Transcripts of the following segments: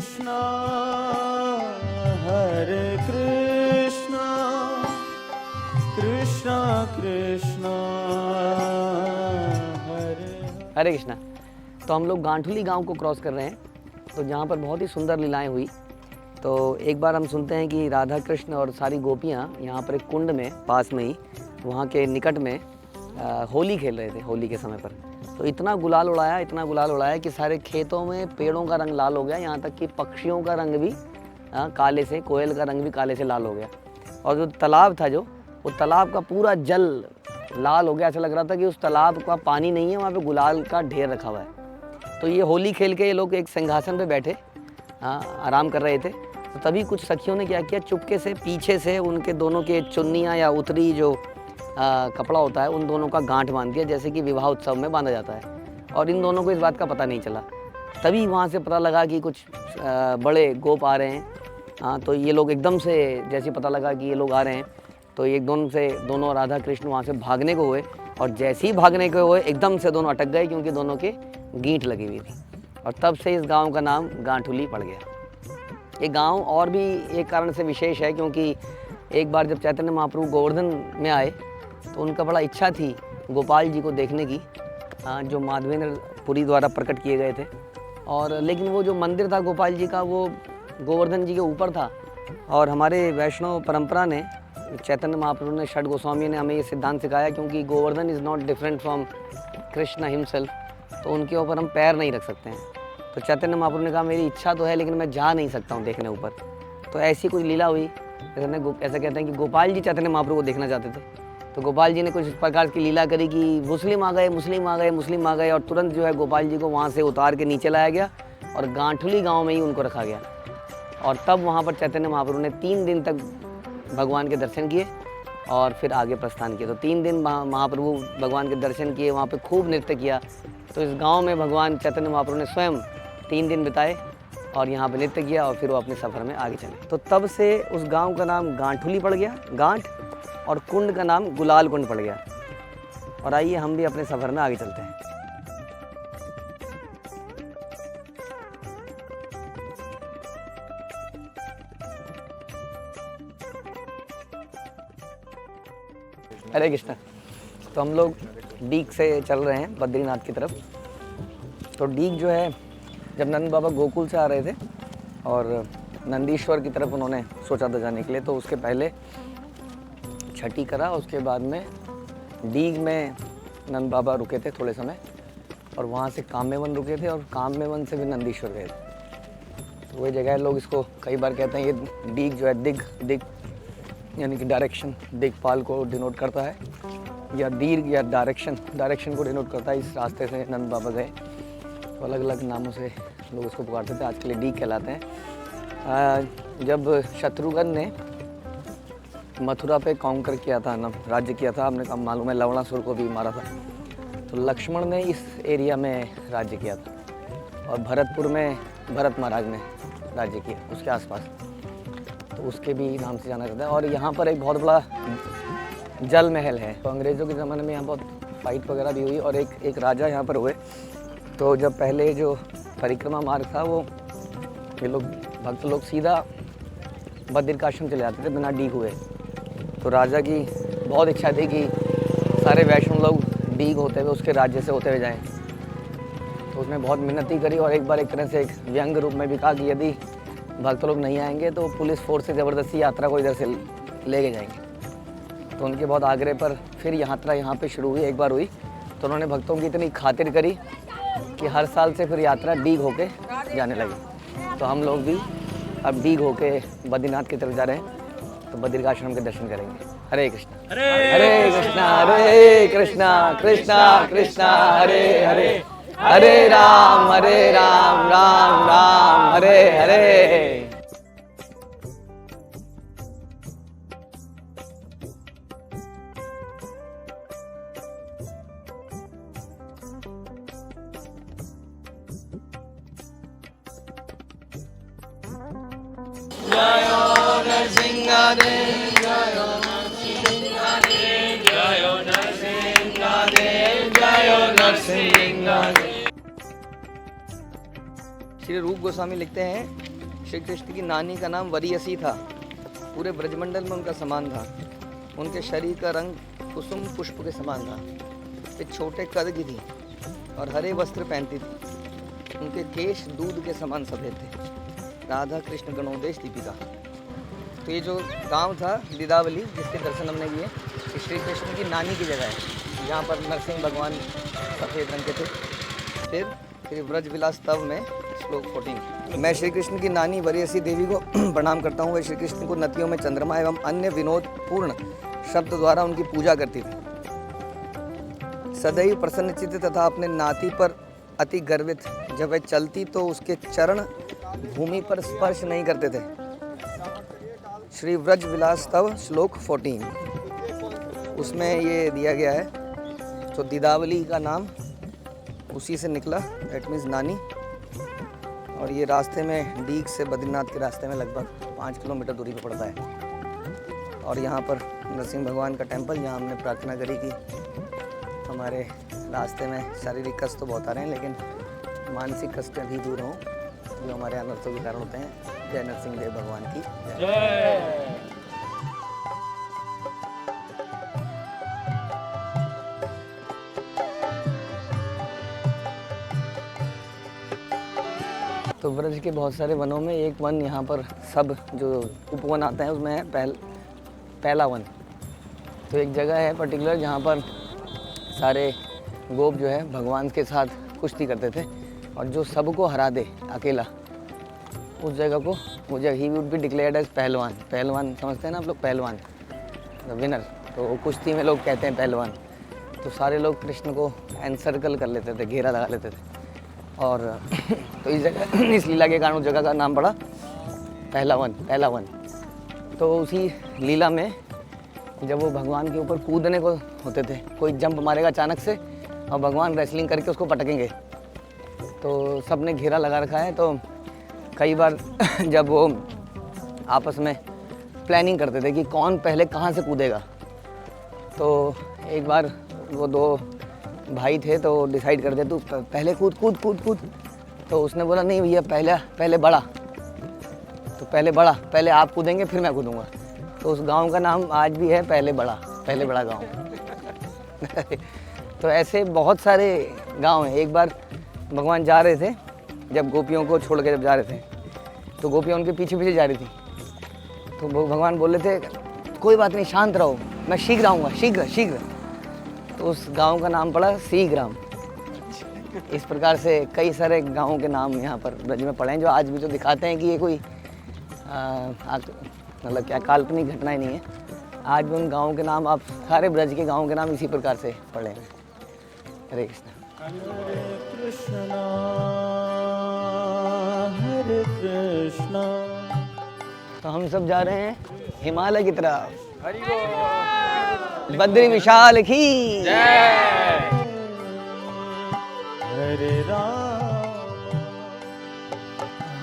कृष्णा हरे कृष्णा कृष्णा कृष्णा हरे कृष्णा। तो हम लोग गांठुली गांव को क्रॉस कर रहे हैं, तो जहाँ पर बहुत ही सुंदर लीलाएं हुई। तो एक बार हम सुनते हैं कि राधा कृष्ण और सारी गोपियाँ यहाँ पर एक कुंड में पास में ही वहाँ के निकट में होली खेल रहे थे। होली के समय पर तो इतना गुलाल उड़ाया कि सारे खेतों में पेड़ों का रंग लाल हो गया, यहाँ तक कि पक्षियों का रंग भी काले से, कोयल का रंग भी काले से लाल हो गया। और जो तालाब था, वो तालाब का पूरा जल लाल हो गया। ऐसा लग रहा था कि उस तालाब का पानी नहीं है, वहाँ पे गुलाल का ढेर रखा हुआ है। तो ये होली खेल के ये लोग एक सिंहासन पे बैठे आराम कर रहे थे। तो तभी कुछ सखियों ने क्या किया, चुपके से पीछे से उनके दोनों के चुन्नियाँ या उतरी जो कपड़ा होता है उन दोनों का गांठ बांध दिया, जैसे कि विवाह उत्सव में बांधा जाता है। और इन दोनों को इस बात का पता नहीं चला। तभी वहाँ से पता लगा कि कुछ बड़े गोप आ रहे हैं। तो ये लोग एकदम से, जैसे पता लगा कि ये लोग आ रहे हैं, तो एकदम से दोनों राधा कृष्ण वहाँ से भागने को हुए। और जैसे ही भागने को हुए एकदम से दोनों अटक गए, क्योंकि दोनों के गींठ लगी हुई थी। और तब से इस गांव का नाम गांठुली पड़ गया। ये गांव और भी एक कारण से विशेष है, क्योंकि एक बार जब चैतन्य महाप्रभु गोवर्धन में आए तो उनका बड़ा इच्छा थी गोपाल जी को देखने की, जो माधवेंद्र पुरी द्वारा प्रकट किए गए थे। और लेकिन वो जो मंदिर था गोपाल जी का, वो गोवर्धन जी के ऊपर था। और हमारे वैष्णव परंपरा ने, चैतन्य महाप्रभु ने, षड गोस्वामी ने हमें ये सिद्धांत सिखाया, क्योंकि Govardhan is not different from Krishna himself, तो उनके ऊपर हम पैर नहीं रख सकते हैं। तो चैतन्य महाप्रभु ने कहा मेरी इच्छा तो है, लेकिन मैं जा नहीं सकता हूँ देखने ऊपर। तो ऐसी कुछ लीला हुई। ऐसा कहते हैं कि गोपाल जी चैतन्य महाप्रभु को देखना चाहते थे। तो गोपाल जी ने कुछ इस प्रकार की लीला करी कि मुस्लिम आ गए और तुरंत जो है गोपाल जी को वहाँ से उतार के नीचे लाया गया और गांठुली गांव में ही उनको रखा गया। और तब वहाँ पर चैतन्य महाप्रभु ने 3 दिन तक भगवान के दर्शन किए और फिर आगे प्रस्थान किया। तो 3 दिन महाप्रभु भगवान के दर्शन किए, वहाँ पे खूब नृत्य किया। तो इस गांव में भगवान चैतन्य महाप्रभु ने स्वयं 3 दिन बिताए और यहाँ पे नृत्य किया और फिर वो अपने सफ़र में आगे चले। तो तब से उस गांव का नाम गांठुली पड़ गया, गांठ, और कुंड का नाम गुलाल कुंड पड़ गया। और आइए हम भी अपने सफ़र में आगे चलते हैं। हरे कृष्णा। तो हम लोग डीग से चल रहे हैं बद्रीनाथ की तरफ। तो डीग जो है, जब नंद बाबा गोकुल से आ रहे थे और नंदीश्वर की तरफ उन्होंने सोचा था जाने के लिए, तो उसके पहले छठी करा। उसके बाद में डीग में नंद बाबा रुके थे थोड़े समय, और वहाँ से काम्यवन रुके थे, और काम्यवन से भी नंदीश्वर गए थे। तो वही जगह लोग इसको कई बार कहते हैं, ये डीग जो है दिग यानी कि डायरेक्शन, दिगपाल को डिनोट करता है, या दीर्घ या डायरेक्शन को डिनोट करता है। इस रास्ते से नंद बाबा गए। तो अलग अलग नामों से लोग इसको पुकारते थे, आज के लिए डीग कहलाते हैं। जब शत्रुघ्न ने मथुरा पे काउंटर किया था ना, राज्य किया था, आपने कहा मालूम है, लवणासुर को भी मारा था, तो लक्ष्मण ने इस एरिया में राज्य किया था। और भरतपुर में भरत महाराज ने राज्य किया, उसके आसपास, तो उसके भी नाम से जाना जाता है। और यहाँ पर एक बहुत बड़ा जल महल है। तो अंग्रेज़ों के ज़माने में यहाँ बहुत फाइट वगैरह भी हुई, और एक राजा यहाँ पर हुए। तो जब पहले जो परिक्रमा मार्ग था, वो ये लोग भक्त लोग सीधा बद्रिकाश्रम चले जाते थे बिना डीग हुए। तो राजा की बहुत इच्छा थी कि सारे वैष्णव लोग डीग होते हुए उसके राज्य से होते हुए जाएं। तो उसने बहुत मिन्नती करी, और एक बार एक तरह से एक व्यंग रूप में भी कहा कि यदि भक्त लोग नहीं आएंगे तो पुलिस फोर्स से ज़बरदस्ती यात्रा को इधर से ले के जाएंगे। तो उनके बहुत आग्रह पर फिर यात्रा यहाँ पे शुरू हुई, एक बार हुई। तो उन्होंने भक्तों की इतनी खातिर करी कि हर साल से फिर यात्रा डीग होके जाने लगी। तो हम लोग भी अब डीग होके बद्रीनाथ की तरफ जा रहे हैं, तो बद्रिकाश्रम के दर्शन करेंगे। हरे कृष्णा हरे कृष्णा हरे कृष्णा कृष्णा कृष्णा हरे हरे, हरे राम राम राम हरे हरे। श्री रूप गोस्वामी लिखते हैं श्री कृष्ण की नानी का नाम वरीयसी था। पूरे ब्रजमंडल में उनका सम्मान था। उनके शरीर का रंग कुसुम पुष्प के समान था। वे छोटे कद की थी और हरे वस्त्र पहनती थी। उनके केश दूध के समान सफ़ेद थे। राधा कृष्ण गणोदेश दीपिका। तो ये जो गांव था दीदावली, जिसके दर्शन हमने किए, श्री कृष्ण की नानी की जगह है, जहाँ पर नरसिंह भगवान सफ़ेद रंग के थे। फिर ब्रज विलास तव में श्लोक 14। मैं श्री कृष्ण की नानी वरीयसी देवी को प्रणाम करता हूँ। वह श्री कृष्ण को नदियों में चंद्रमा एवं अन्य विनोदपूर्ण शब्द द्वारा उनकी पूजा करती थी। सदैव प्रसन्नचित्त तथा अपने नाती पर अति गर्वित। जब वह चलती तो उसके चरण भूमि पर स्पर्श नहीं करते थे। श्री व्रज विलास तव श्लोक 14, उसमें ये दिया गया है। तो दीदावली का नाम उसी से निकला, दैट मीन्स नानी। और ये रास्ते में डीग से बद्रीनाथ के रास्ते में लगभग 5 किलोमीटर दूरी पर पड़ता है। और यहाँ पर नरसिंह भगवान का टेम्पल, जहाँ हमने प्रार्थना करी कि हमारे रास्ते में शारीरिक कष्ट तो बहुत आ रहे हैं, लेकिन मानसिक कष्ट भी दूर हों जो हमारे अनर्थों के कारण होते हैं। जय नरसिंह देव भगवान की जय। तो ब्रज के बहुत सारे वनों में एक वन यहाँ पर सब जो उपवन आता है उसमें है पहला वन। तो एक जगह है पर्टिकुलर जहाँ पर सारे गोप जो है भगवान के साथ कुश्ती करते थे, और जो सबको हरा दे अकेला, उस जगह को वो जगह ही वुड बी डिक्लेयर्ड एज पहलवान। पहलवान समझते हैं ना आप लोग, पहलवान विनर। तो कुश्ती में लोग कहते हैं पहलवान। तो सारे लोग कृष्ण को एनसर्कल कर लेते थे, घेरा लगा लेते थे। और तो इस जगह, इस लीला के कारण उस जगह का नाम पड़ा पहला वन। तो उसी लीला में जब वो भगवान के ऊपर कूदने को होते थे, कोई जंप मारेगा अचानक से और भगवान रेसलिंग करके उसको पटकेंगे, तो सब ने घेरा लगा रखा है। तो कई बार जब वो आपस में प्लानिंग करते थे कि कौन पहले कहाँ से कूदेगा, तो एक बार वो 2 भाई थे तो डिसाइड करते तू पहले कूद। तो उसने बोला नहीं भैया, पहले बड़ा, तो पहले आप कूदेंगे फिर मैं कूदूँगा। तो उस गांव का नाम आज भी है पहले बड़ा गांव। तो ऐसे बहुत सारे गांव हैं। एक बार भगवान जा रहे थे, जब गोपियों को छोड़ के जब जा रहे थे, तो गोपियाँ उनके पीछे जा रही थी। तो वो भगवान बोल रहे थे कोई बात नहीं, शांत रहो, मैं शीघ्र आऊँगा, शीघ्र। तो उस गांव का नाम पड़ा सीग्राम। इस प्रकार से कई सारे गांवों के नाम यहाँ पर ब्रज में पड़े हैं, जो आज भी जो दिखाते हैं कि ये कोई मतलब क्या काल्पनिक घटनाएं नहीं है। आज भी उन गाँवों के नाम, आप सारे ब्रज के गाँवों के नाम इसी प्रकार से पड़े हैं। हरे कृष्ण। हरे कृष्णा। तो हम सब जा रहे हैं हिमालय की तरफ। बद्री विशाल की जय। हरे राम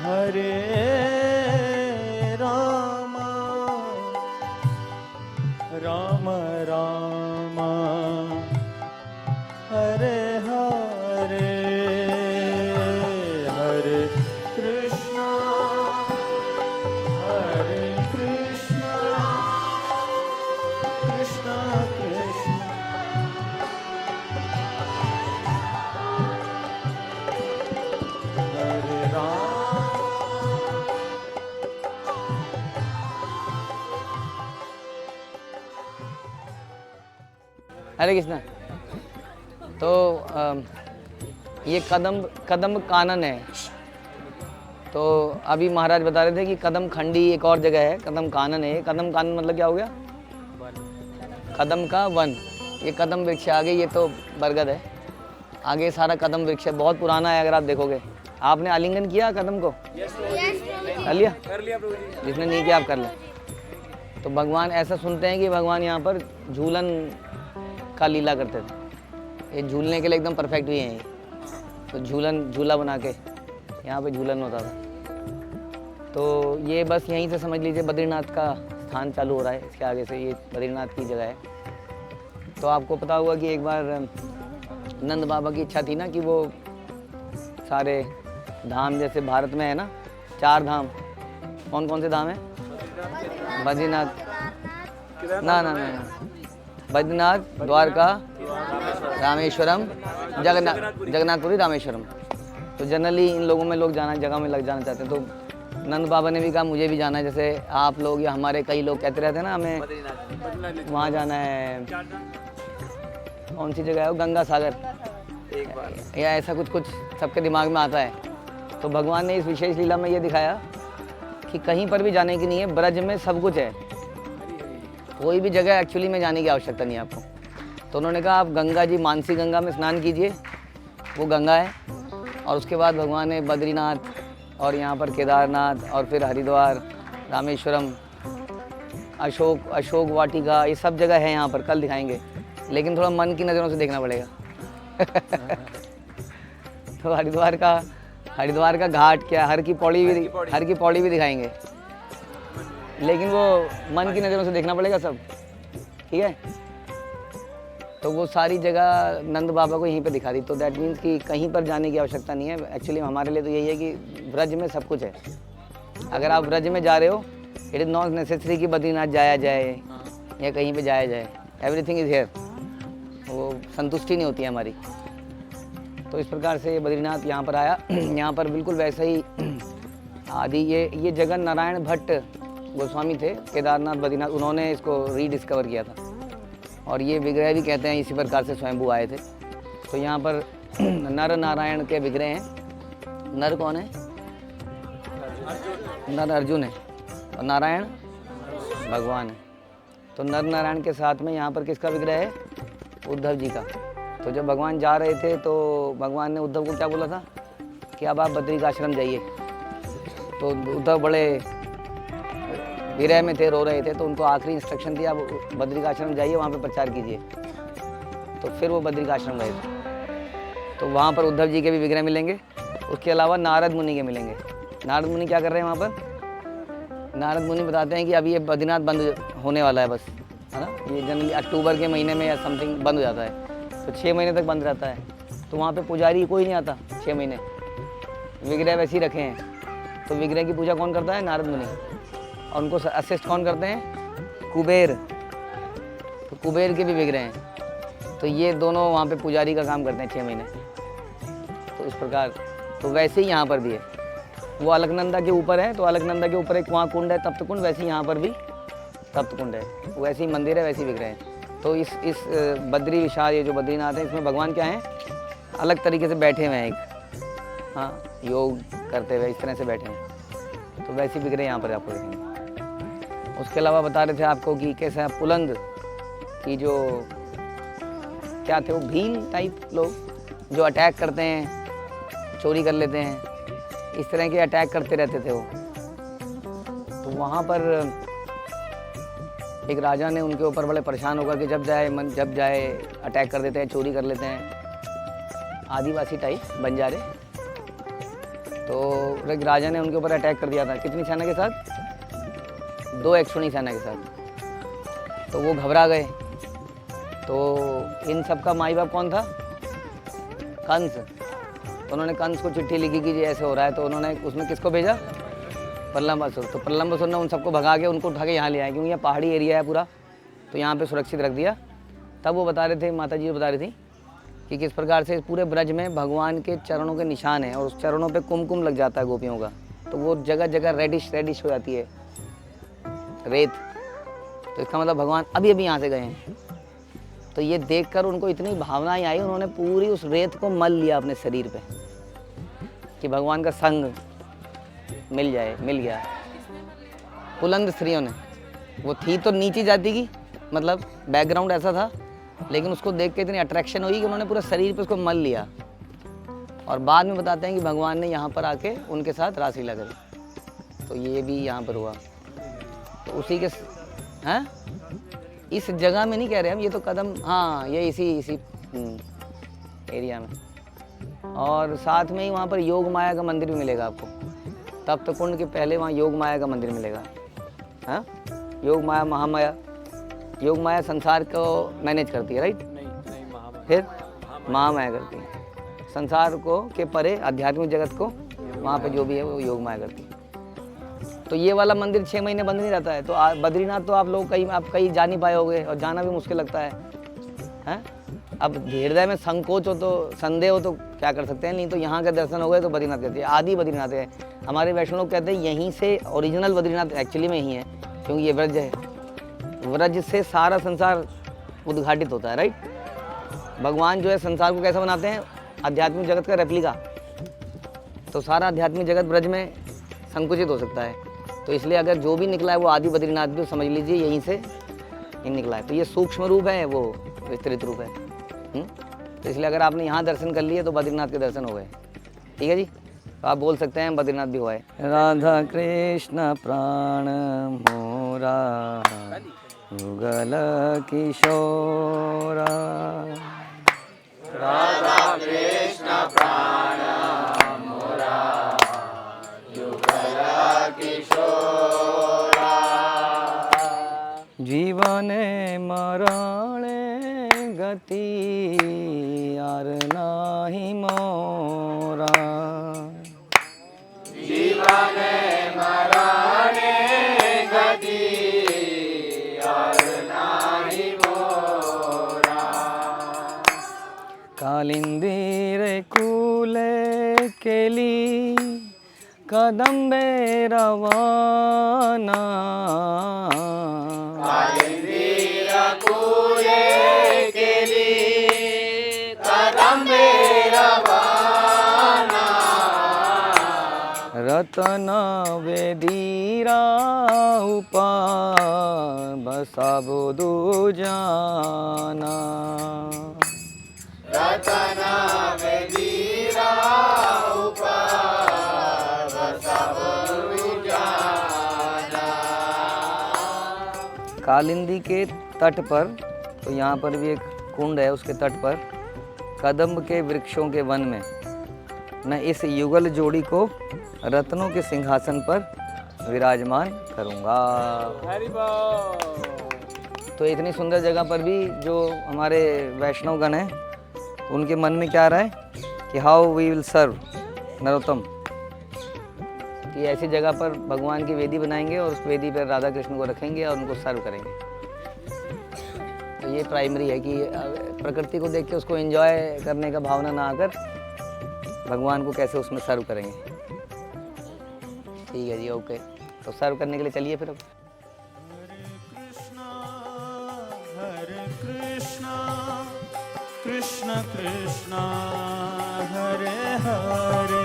हरे राम राम राम हरे हरे। हरे कृष्णा कृष्णा कृष्णा हरे राम। हरे कृष्णा। तो ये कदम कानन है। तो अभी महाराज बता रहे थे कि कदम खंडी एक और जगह है, कदम कानन है। कदम कानन मतलब क्या हो गया? कदम का वन। ये कदम वृक्ष आगे, ये तो बरगद है, आगे सारा कदम वृक्ष है, बहुत पुराना है। अगर आप देखोगे, आपने आलिंगन किया कदम को? कर लिया प्रभु जी। जिसने नहीं किया आप कर ले। तो भगवान ऐसा सुनते हैं कि भगवान यहाँ पर झूलन का लीला करते थे। ये झूलने के लिए एकदम परफेक्ट भी हैं। तो झूला बना के यहाँ पे झूलन होता था। तो ये बस यहीं से समझ लीजिए बद्रीनाथ का स्थान चालू हो रहा है। इसके आगे से ये बद्रीनाथ की जगह है। तो आपको पता होगा कि एक बार नंद बाबा की इच्छा थी ना कि वो सारे धाम, जैसे भारत में है ना 4 धाम, कौन कौन से धाम है? बद्रीनाथ, ना ना ना, बद्रीनाथ, द्वारका, रामेश्वरम, जगन्नाथपुरी, रामेश्वरम। तो जनरली इन लोगों में लोग जगह में लग जाना चाहते हैं। तो नंद बाबा ने भी कहा मुझे भी जाना है, जैसे आप लोग या हमारे कई लोग कहते रहते हैं ना हमें वहाँ जाना है, कौन सी जगह है वो, गंगा सागर या ऐसा कुछ कुछ सबके दिमाग में आता है। तो भगवान ने इस विशेष लीला में ये दिखाया कि कहीं पर भी जाने की नहीं है, ब्रज में सब कुछ है, कोई भी जगह एक्चुअली में जाने की आवश्यकता नहीं है आपको। तो उन्होंने कहा आप गंगा जी, मानसी गंगा में स्नान कीजिए, वो गंगा है, और उसके बाद भगवान ने बद्रीनाथ और यहाँ पर केदारनाथ और फिर हरिद्वार, रामेश्वरम, अशोक वाटिका, ये सब जगह है यहाँ पर, कल दिखाएंगे, लेकिन थोड़ा मन की नज़रों से देखना पड़ेगा। तो हरिद्वार का घाट क्या, हर की पौड़ी भी दिखाएंगे, लेकिन वो मन की नज़रों से देखना पड़ेगा सब, ठीक है। तो वो सारी जगह नंद बाबा को यहीं पे दिखा दी। तो दैट मीन्स कि कहीं पर जाने की आवश्यकता नहीं है। एक्चुअली हमारे लिए तो यही है कि ब्रज में सब कुछ है। अगर आप ब्रज में जा रहे हो, इट इज़ नॉट नेसेसरी कि बद्रीनाथ जाया जाए या कहीं पे जाया जाए, एवरीथिंग इज़ हियर। वो संतुष्टि नहीं होती है हमारी। तो इस प्रकार से बद्रीनाथ यहाँ पर आया। यहाँ पर बिल्कुल वैसे ही आदि ये जगह नारायण भट्ट गोस्वामी थे, केदारनाथ बद्रीनाथ, उन्होंने इसको रीडिस्कवर किया था। और ये विग्रह भी कहते हैं इसी प्रकार से स्वयंभू आए थे। तो यहाँ पर नर नारायण के विग्रह हैं। नर कौन है? नर अर्जुन है और नारायण भगवान है। तो नर नारायण के साथ में यहाँ पर किसका विग्रह है? उद्धव जी का। तो जब भगवान जा रहे थे तो भगवान ने उद्धव को क्या बोला था कि अब आप बद्रिकाश्रम जाइए। तो उद्धव बड़े विरह में थे, रो रहे थे, तो उनको आखिरी इंस्ट्रक्शन दिया, आप बद्रिकाश्रम जाइए, वहाँ पे प्रचार कीजिए। तो फिर वो बद्रिकाश्रम गए थे। तो वहाँ पर उद्धव जी के भी विग्रह मिलेंगे। उसके अलावा नारद मुनि के मिलेंगे। नारद मुनि क्या कर रहे हैं वहाँ पर? नारद मुनि बताते हैं कि अभी ये बद्रीनाथ बंद होने वाला है, बस, है ना। ये जनरली अक्टूबर के महीने में या समथिंग बंद हो जाता है, तो 6 महीने तक बंद रहता है। तो वहाँ पे पुजारी कोई नहीं आता 6 महीने, विग्रह वैसे ही रखे हैं। तो विग्रह की पूजा कौन करता है? नारद मुनि। और उनको असिस्ट कौन करते हैं? कुबेर। तो कुबेर के भी विग्रह हैं। तो ये दोनों वहाँ पे पुजारी का काम करते हैं 6 महीने। तो इस प्रकार तो वैसे ही यहाँ पर भी है। वो अलकनंदा के ऊपर है, तो अलकनंदा के ऊपर एक वहाँ कुंड है, तप्त कुंड, वैसे ही यहाँ पर भी तप्त कुंड है। वैसे ही मंदिर है, वैसे ही विग्रह है। तो इस बद्री विशाल, ये जो बद्रीनाथ है, इसमें भगवान क्या हैं? अलग तरीके से बैठे हुए हैं, एक, हाँ, योग करते हुए इस तरह से बैठे हैं। तो वैसी विग्रह यहाँ पर आपको देखेंगे। उसके अलावा बता रहे थे आपको कि कैसा पुलंद की जो क्या थे, वो भील टाइप लोग जो अटैक करते हैं, चोरी कर लेते हैं, इस तरह के अटैक करते रहते थे वो। तो वहाँ पर एक राजा ने उनके ऊपर बड़े परेशान होकर कि जब जाए अटैक कर देते हैं, चोरी कर लेते हैं, आदिवासी टाइप बंजारे। तो एक राजा ने उनके ऊपर अटैक कर दिया था। कितनी सेना के साथ? 2 एक्सोनी सेना के साथ। तो वो घबरा गए। तो इन सब का माई बाप कौन था? कंस। तो उन्होंने कंस को चिट्ठी लिखी कि जी ऐसे हो रहा है। तो उन्होंने उसमें किसको भेजा? प्रलंबासुर। तो प्रलंबासुर ने उन सबको भगा के उनको उठा के यहाँ ले आए, क्योंकि यहाँ पहाड़ी एरिया है पूरा, तो यहाँ पे सुरक्षित रख दिया। तब वो बता रहे थे, माता जी बता रही थी कि किस प्रकार से पूरे ब्रज में भगवान के चरणों के निशान हैं, और उस चरणों पे कुमकुम लग जाता है गोपियों का। तो वो जगह जगह रेडिश हो जाती है रेत। तो इसका मतलब भगवान अभी अभी यहाँ से गए हैं। तो ये देखकर उनको इतनी भावनाएं आई, उन्होंने पूरी उस रेत को मल लिया अपने शरीर पे कि भगवान का संग मिल गया। पुलंद स्त्रियों ने, वो थी तो नीची जाति की, मतलब बैकग्राउंड ऐसा था, लेकिन उसको देख के इतनी अट्रैक्शन हुई कि उन्होंने पूरा शरीर पे उसको मल लिया। और बाद में बताते हैं कि भगवान ने यहाँ पर आके उनके साथ रासलीला करी। तो ये भी यहाँ पर हुआ। तो उसी के हैं, इस जगह में नहीं कह रहे हम, ये तो कदम, हाँ, ये इसी एरिया में। और साथ में ही वहाँ पर योग माया का मंदिर भी मिलेगा आपको। तप्त कुंड के पहले वहाँ योग माया का मंदिर मिलेगा। हाँ, योग माया, महामाया। योग माया संसार को मैनेज करती है, राइट? नहीं, महामाया। फिर महामाया करती है संसार को के परे, आध्यात्मिक जगत को, वहाँ पे जो भी है वो योग माया करती है। तो ये वाला मंदिर 6 महीने बंद नहीं रहता है। तो बद्रीनाथ तो आप लोग कहीं जा नहीं पाए होगे और जाना भी मुश्किल लगता है, हैं? अब हृदय में संकोच हो तो संदेह हो तो क्या कर सकते हैं, नहीं तो यहाँ के दर्शन हो गए तो बद्रीनाथ कहते हैं। आदि बद्रीनाथ है, हमारे वैष्णव लोग कहते हैं यहीं से ओरिजिनल बद्रीनाथ एक्चुअली में ही है, क्योंकि ये व्रज है। व्रज से सारा संसार उद्घाटित होता है, राइट। भगवान जो है संसार को कैसा बनाते हैं, आध्यात्मिक जगत का रेप्लिका। तो सारा आध्यात्मिक जगत ब्रज में संकुचित हो सकता है। तो इसलिए अगर जो भी निकला है वो आदि बद्रीनाथ भी समझ लीजिए यहीं से ही निकला है। तो ये सूक्ष्म रूप है, वो विस्तृत रूप है। तो इसलिए अगर आपने यहाँ दर्शन कर लिए तो बद्रीनाथ के दर्शन हो गए। ठीक है जी, तो आप बोल सकते हैं बद्रीनाथ भी हुआ है। राधा कृष्ण प्राण मोरा युगल किशोरा, राधा कृष्ण प्राण मोरा युगल किशोरा, जीवने मरणे गति यार नाही मोरा, जीवने मरणे गति यार नाही मोरा, कालिंदी रे कूले केली कदम्बे रवाना, रतन वेदीरा ऊपर बसा बुदु जाना, रतन वेदीरा ऊपर बसा बुदु जाना। कालिंदी के तट पर, तो यहाँ पर भी एक कुंड है, उसके तट पर कदम्ब के वृक्षों के वन में मैं इस युगल जोड़ी को रत्नों के सिंहासन पर विराजमान करूँगा। तो इतनी सुंदर जगह पर भी जो हमारे वैष्णव गण हैं उनके मन में क्या आ रहा है कि how we will serve Narottam, कि ऐसी जगह पर भगवान की वेदी बनाएंगे और उस वेदी पर राधा कृष्ण को रखेंगे और उनको सर्व करेंगे। तो ये प्राइमरी है कि प्रकृति को देख के उसको एंजॉय करने का भावना ना आकर भगवान को कैसे उसमें सर्व करेंगे। ठीक है जी, ओके। तो सर्व करने के लिए चलिए फिर अब। हरे कृष्णा कृष्ण कृष्णा हरे हरे,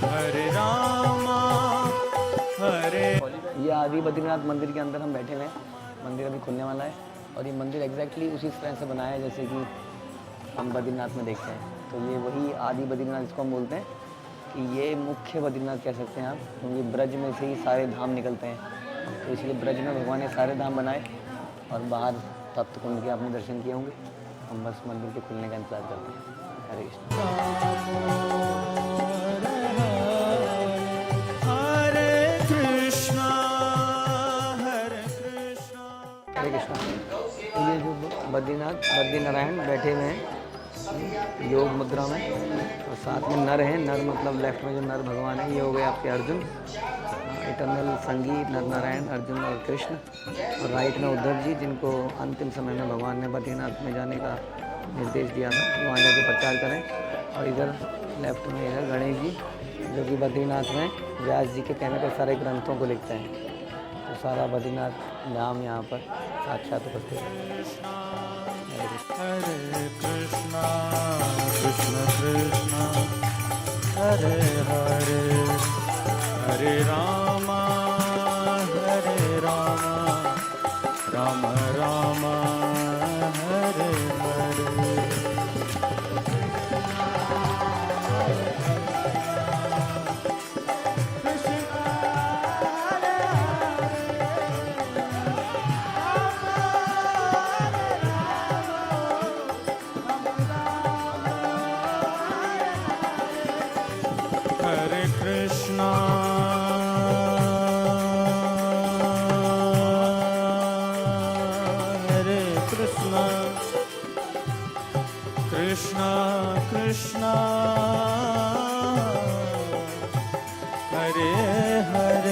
हरे रामा हरे। ये आदि बद्रीनाथ मंदिर के अंदर हम बैठे हुए हैं। मंदिर अभी खुलने वाला है और ये मंदिर एग्जैक्टली उसी तरह से बनाया है जैसे कि हम बद्रीनाथ में देखते हैं। तो ये वही आदि बद्रीनाथ जिसको हम बोलते हैं कि ये मुख्य बद्रीनाथ कह सकते हैं आप, क्योंकि ब्रज में से ही सारे धाम निकलते हैं। तो इसलिए ब्रज में भगवान ने सारे धाम बनाए और बाहर तप्त कुंड के आपने दर्शन किए होंगे। हम बस मंदिर के खुलने का इंतजार करते हैं। हरे कृष्ण। हरे कृष्णा हरे कृष्णा हरे कृष्णा। तो ये जो बद्रीनारायण बैठे हुए हैं योग मुद्रा में, और साथ में नर हैं। नर मतलब लेफ्ट में जो नर भगवान है ये हो गए आपके अर्जुन, इटर्नल संगी नर नारायण अर्जुन और कृष्ण। और राइट में उद्धव जी जिनको अंतिम समय में भगवान ने बद्रीनाथ में जाने का निर्देश दिया था, वहाँ जाके प्रचार करें। और इधर लेफ्ट में है गणेश जी जो कि बद्रीनाथ में व्यास जी के कहने पर सारे ग्रंथों को लिखते हैं। तो सारा बद्रीनाथ धाम यहाँ पर साक्षात उपस्थित है। हरे कृष्णा कृष्ण कृष्णा हरे हरे, हरे रामा राम राम हरे हरे। हरे कृष्णा हरे कृष्णा कृष्णा कृष्णा हरे हरे,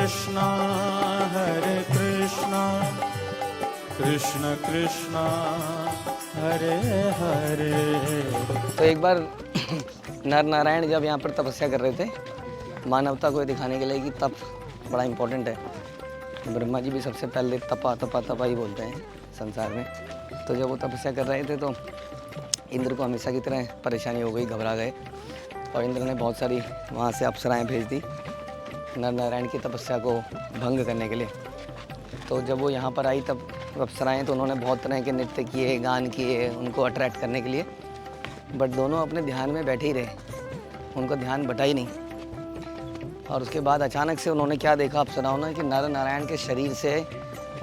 कृष्णा हरे कृष्णा कृष्ण कृष्णा हरे हरे। तो एक बार नर नारायण जब यहाँ पर तपस्या कर रहे थे मानवता को दिखाने के लिए कि तप बड़ा इम्पोर्टेंट है। ब्रह्मा जी भी सबसे पहले तपा तपा तपा ही बोलते हैं संसार में। तो जब वो तपस्या कर रहे थे तो इंद्र को हमेशा की तरह परेशानी हो गई, घबरा गए और इंद्र ने बहुत सारी वहाँ से अप्सराएं भेज दी नर नारायण की तपस्या को भंग करने के लिए। तो जब वो यहाँ पर आई तब अप्सराएं तो उन्होंने बहुत तरह के नृत्य किए, गान किए उनको अट्रैक्ट करने के लिए, बट दोनों अपने ध्यान में बैठे ही रहे, उनका ध्यान बटा ही नहीं। और उसके बाद अचानक से उन्होंने क्या देखा अप्सराओं ने कि नर नारायण के शरीर से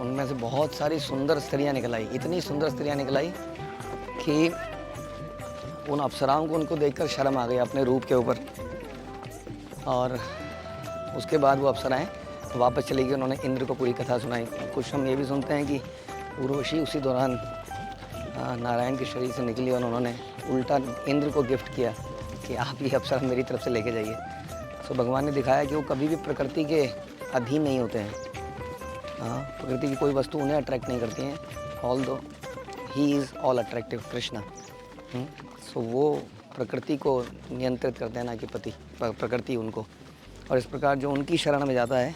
उनमें से बहुत सारी सुंदर स्त्रियाँ निकल आई, इतनी सुंदर स्त्रियाँ निकल आई कि उन अप्सराओं को उनको देखकर शर्म आ गई अपने रूप के ऊपर। और उसके बाद वो अप्सराएं वापस चली गई, उन्होंने इंद्र को पूरी कथा सुनाई। कुछ हम ये भी सुनते हैं कि उर्वशी उसी दौरान नारायण के शरीर से निकली और उन्होंने उल्टा इंद्र को गिफ्ट किया कि आप ये अप्सरा मेरी तरफ से लेके जाइए। तो भगवान ने दिखाया कि वो कभी भी प्रकृति के अधीन नहीं होते हैं। प्रकृति की कोई वस्तु उन्हें अट्रैक्ट नहीं करती हैं, although he is all attractive Krishna. So वो प्रकृति को नियंत्रित करते हैं, ना कि प्रकृति उनको। और इस प्रकार जो उनकी शरण में जाता है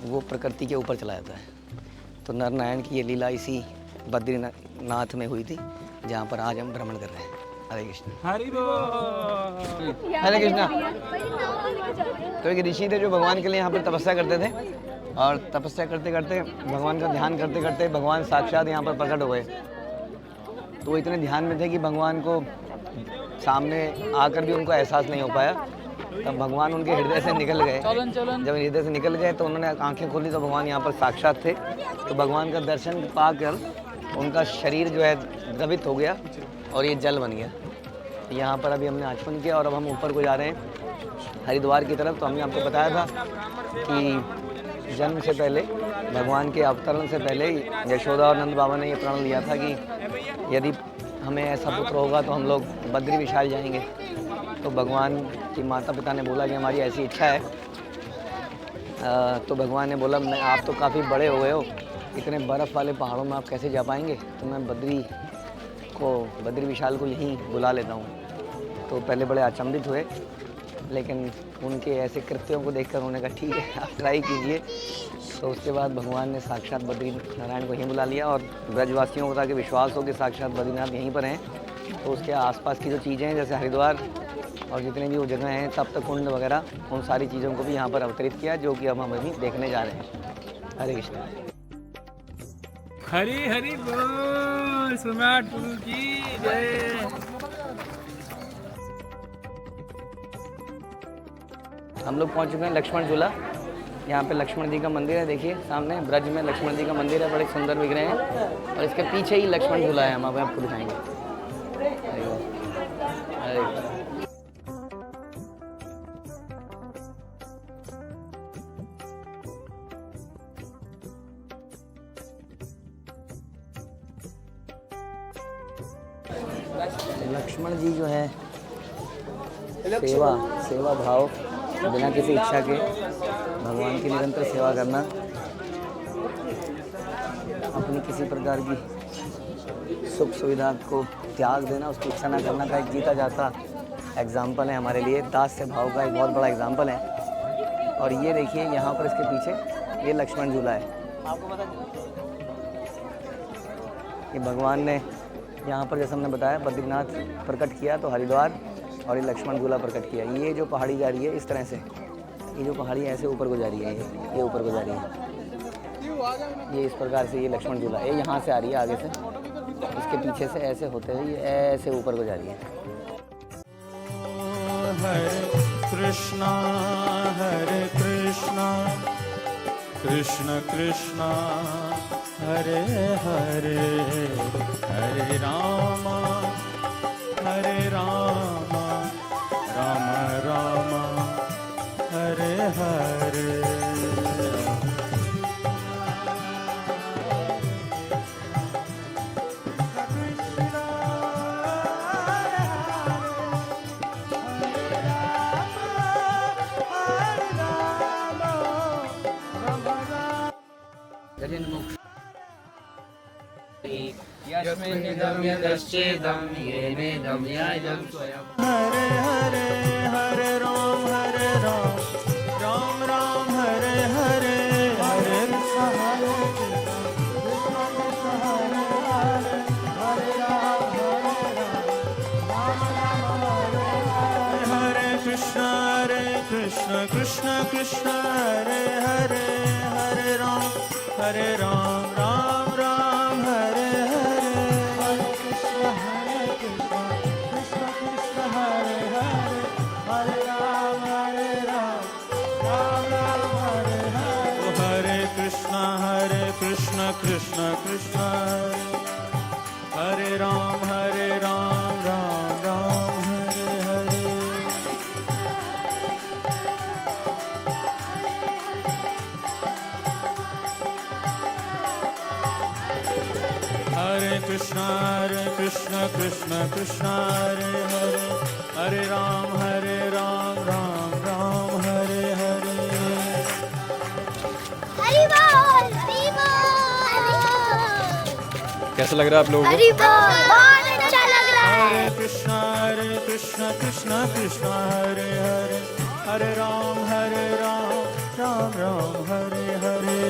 वो प्रकृति के ऊपर चला जाता है। तो नर नारायण की ये लीला इसी बद्रीनाथ में हुई थी जहाँ पर आज हम भ्रमण कर रहे हैं। हरे कृष्ण हरि बोल। हरे कृष्णा। तो एक ऋषि थे जो भगवान के लिए यहाँ पर तपस्या करते थे और तपस्या करते करते भगवान का ध्यान करते करते भगवान साक्षात यहाँ पर प्रकट हो गए। तो वो इतने ध्यान में थे कि भगवान को सामने आकर भी उनको एहसास नहीं हो पाया। तब भगवान उनके हृदय से निकल गए। जब हृदय से निकल गए तो उन्होंने आंखें खोली तो भगवान यहाँ पर साक्षात थे। तो भगवान का दर्शन पाकर उनका शरीर जो है द्रवित हो गया और ये जल बन गया। यहाँ पर अभी हमने आचमन किया और अब हम ऊपर को जा रहे हैं हरिद्वार की तरफ। तो हमने आपको बताया था कि जन्म से पहले भगवान के अवतरण से पहले यशोदा और नंद बाबा ने ये प्रण लिया था कि यदि हमें ऐसा पुत्र होगा तो हम लोग बद्री विशाल जाएंगे। तो भगवान की माता पिता ने बोला कि हमारी ऐसी इच्छा है। तो भगवान ने बोला मैं आप तो काफ़ी बड़े हो गए हो, इतने बर्फ़ वाले पहाड़ों में आप कैसे जा पाएंगे, तो मैं बद्री विशाल को यहीं बुला लेता हूँ। तो पहले बड़े अचंभित हुए, लेकिन उनके ऐसे कृत्यों को देखकर उन्होंने कहा ठीक है आप ट्राई कीजिए। तो उसके बाद भगवान ने साक्षात बद्री नारायण को यहीं बुला लिया और ब्रजवासियों को ताकि विश्वास हो कि साक्षात बद्रीनाथ यहीं पर हैं। तो उसके आसपास की जो चीज़ें हैं जैसे हरिद्वार और जितने भी वो जगह हैं तप्त कुंड वगैरह, उन सारी चीज़ों को भी यहाँ पर अवतरित किया, जो कि अब हम अभी देखने जा रहे हैं। हरे कृष्ण। हरि हरि बोल। सम्राट गुरु की जय। हम लोग पहुँच चुके हैं लक्ष्मण झूला। यहाँ पे लक्ष्मण जी का मंदिर है, देखिए सामने ब्रज में लक्ष्मण जी का मंदिर है, बड़े सुंदर दिख रहे हैं। और इसके पीछे ही लक्ष्मण झूला है, हम अब आपको दिखाएंगे। अरे लक्ष्मण जी जो है सेवा भाव, बिना किसी इच्छा के भगवान की निरंतर सेवा करना, अपनी किसी प्रकार की सुख सुविधा को त्याग देना, उसकी इच्छा ना करना का एक जीता जाता एग्जाम्पल है हमारे लिए। दास्य भाव का एक बहुत बड़ा एग्जाम्पल है। और ये देखिए यहाँ पर इसके पीछे ये लक्ष्मण झूला है। ये भगवान ने यहाँ पर जैसे हमने बताया बद्रीनाथ प्रकट किया तो हरिद्वार, और ये लक्ष्मण झूला प्रकट किया। ये जो पहाड़ी जा रही है इस तरह से, ये जो पहाड़ी ऐसे ऊपर को जा रही है, ये ऊपर को जा रही है, ये इस प्रकार से ये लक्ष्मण झूला ये यहाँ से आ रही है आगे से, इसके पीछे से ऐसे होते हुए ये ऐसे ऊपर को जा रही है। हरे कृष्णा कृष्ण कृष्णा हरे हरे, हरे राम राम राम हरे हरे। यस्मिन्निदं यदश्चेदं येनेदं यायदं स्वयं। हरे हरे हरे राम राम राम हरे हरे हरे कृष्ण हरे कृष्ण कृष्ण कृष्ण कृष्ण हरे हरे हरे राम राम राम हरे हरे हरे कृष्ण कृष्ण कृष्ण हरे हरे हरे राम राम राम हरे हरे हरे कृष्ण कृष्ण कृष्ण हरे राम राम राम हरे हरे हरे कृष्ण कृष्ण कृष्ण हरे हरे हरे राम राम राम हरे हरे हरि बोल हरि बोल कैसा लग रहा है आप लोगों को? हरि बोल बहुत अच्छा लग रहा है। हरे कृष्ण कृष्ण कृष्ण हरे हरे हरे राम राम राम हरे हरे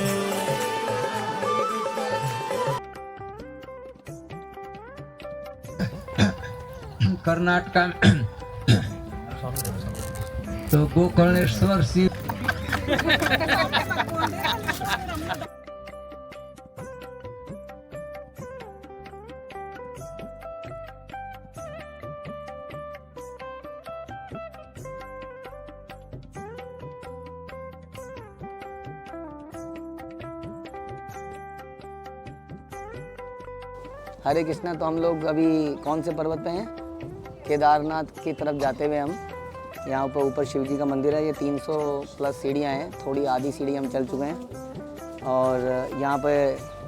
कर्नाटक तो गोकर्णेश्वर शिव हरे कृष्णा। तो हम लोग अभी कौन से पर्वत पे हैं? केदारनाथ की तरफ जाते हुए हम यहाँ पर ऊपर शिव जी का मंदिर है। ये 300 प्लस सीढ़ियाँ हैं, थोड़ी आधी सीढ़ी हम चल चुके हैं। और यहाँ पे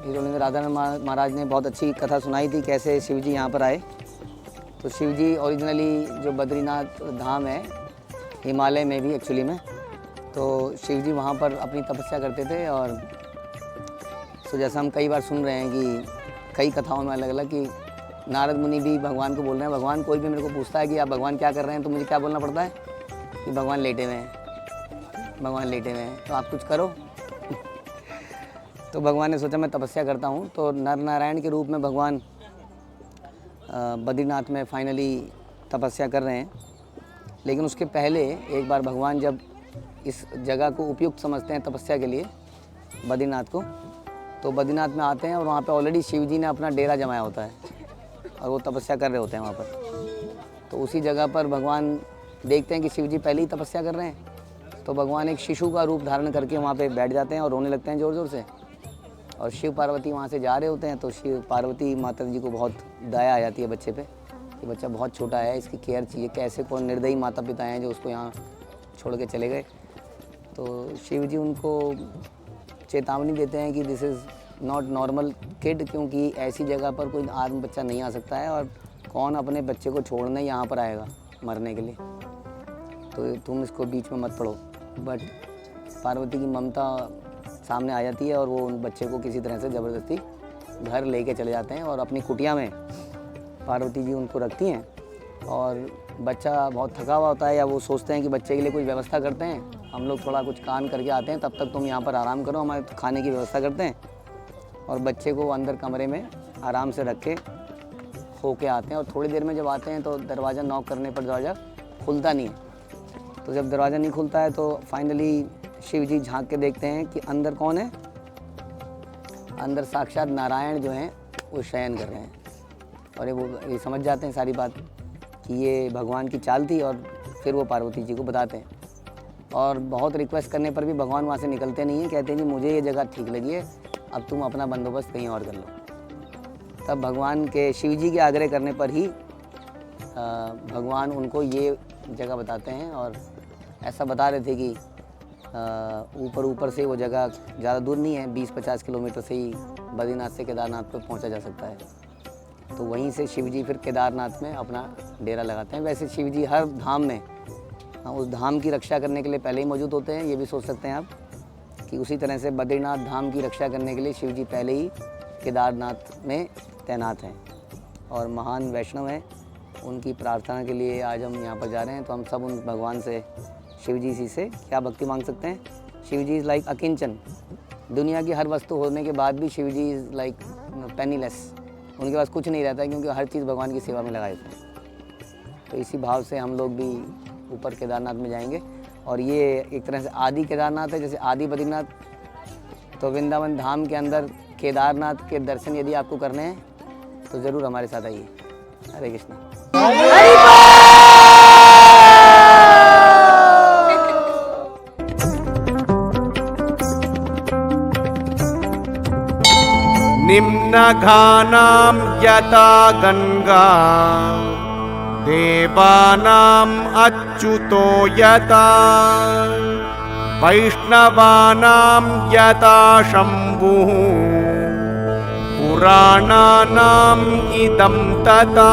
हीरोलिंग राधा महाराज ने बहुत अच्छी कथा सुनाई थी कैसे शिव जी यहाँ पर आए। तो शिव जी ओरिजिनली जो बद्रीनाथ धाम है हिमालय में भी एक्चुअली में, तो शिव जी वहाँ पर अपनी तपस्या करते थे। और तो जैसा हम कई बार सुन रहे हैं कि कई कथाओं में अलग अलग कि नारद मुनि भी भगवान को बोल रहे हैं, भगवान कोई भी मेरे को पूछता है कि आप भगवान क्या कर रहे हैं, तो मुझे क्या बोलना पड़ता है कि भगवान लेटे हुए हैं, भगवान लेटे हुए हैं, तो आप कुछ करो। तो भगवान ने सोचा मैं तपस्या करता हूँ। तो नर नारायण के रूप में भगवान बद्रीनाथ में फाइनली तपस्या कर रहे हैं। लेकिन उसके पहले एक बार भगवान जब इस जगह को उपयुक्त समझते हैं तपस्या के लिए बद्रीनाथ को, तो बद्रीनाथ में आते हैं और वहाँ पे ऑलरेडी शिव जी ने अपना डेरा जमाया होता है और वो तपस्या कर रहे होते हैं वहाँ पर। तो उसी जगह पर भगवान देखते हैं कि शिव जी पहले ही तपस्या कर रहे हैं, तो भगवान एक शिशु का रूप धारण करके वहाँ पे बैठ जाते हैं और रोने लगते हैं ज़ोर ज़ोर से। और शिव पार्वती वहाँ से जा रहे होते हैं, तो शिव पार्वती माता जी को बहुत दया आ जाती है बच्चे पे कि बच्चा बहुत छोटा है, इसकी केयर चाहिए। कैसे कौन निर्दयी माता पिता हैं जो उसको यहाँ छोड़ के चले गए। तो शिव जी उनको चेतावनी देते हैं कि this is not normal kid, क्योंकि ऐसी जगह पर कोई आदमी बच्चा नहीं आ सकता है और कौन अपने बच्चे को छोड़ने यहाँ पर आएगा मरने के लिए, तो तुम इसको बीच में मत पड़ो। बट पार्वती की ममता सामने आ जाती है और वो उन बच्चे को किसी तरह से ज़बरदस्ती घर लेके चले जाते हैं और अपनी कुटिया में पार्वती जी उनको रखती हैं। और बच्चा बहुत थका हुआ होता है या वो सोचते हैं कि बच्चे के लिए कुछ व्यवस्था करते हैं, हम लोग थोड़ा कुछ काम करके आते हैं, तब तक तुम यहाँ पर आराम करो, हमारे खाने की व्यवस्था करते हैं। और बच्चे को अंदर कमरे में आराम से रख के सो के आते हैं। और थोड़ी देर में जब आते हैं तो दरवाज़ा नॉक करने पर दरवाज़ा खुलता नहीं है। तो जब दरवाज़ा नहीं खुलता है तो फाइनली शिव जी झांक के देखते हैं कि अंदर कौन है। अंदर साक्षात नारायण जो हैं वो शयन कर रहे हैं। और ये समझ जाते हैं सारी बात कि ये भगवान की चाल थी, और फिर वो पार्वती जी को बताते हैं। और बहुत रिक्वेस्ट करने पर भी भगवान वहाँ से निकलते नहीं हैं, कहते हैं कि मुझे ये जगह ठीक लगी है, अब तुम अपना बंदोबस्त कहीं और कर लो। तब भगवान के शिव जी के आग्रह करने पर ही भगवान उनको ये जगह बताते हैं। और ऐसा बता रहे थे कि ऊपर से वो जगह ज़्यादा दूर नहीं है, 20-50 किलोमीटर से ही बद्रीनाथ से केदारनाथ पर पहुंचा जा सकता है। तो वहीं से शिव जी फिर केदारनाथ में अपना डेरा लगाते हैं। वैसे शिव जी हर धाम में उस धाम की रक्षा करने के लिए पहले ही मौजूद होते हैं। ये भी सोच सकते हैं आप कि उसी तरह से बद्रीनाथ धाम की रक्षा करने के लिए शिव जी पहले ही केदारनाथ में तैनात हैं और महान वैष्णव हैं। उनकी प्रार्थना के लिए आज हम यहाँ पर जा रहे हैं। तो हम सब उन भगवान से, शिव जी से क्या भक्ति मांग सकते हैं। शिव जी इज़ लाइक अकिंचन, दुनिया की हर वस्तु होने के बाद भी शिव जी इज़ लाइक पेनीलेस, उनके पास कुछ नहीं रहता है क्योंकि हर चीज़ भगवान की सेवा में लगाए होते हैं। तो इसी भाव से हम लोग भी ऊपर केदारनाथ में जाएंगे। और ये एक तरह से आदि केदारनाथ है, जैसे आदि बद्रीनाथ। तो वृंदावन धाम के अंदर केदारनाथ के दर्शन यदि आपको करने हैं तो ज़रूर हमारे साथ आइए। हरे कृष्ण। निम्नघानां यथा गंगा देवानां अच्युतो यथा वैष्णवानां यथा शंभुः पुराणानां इदं तथा।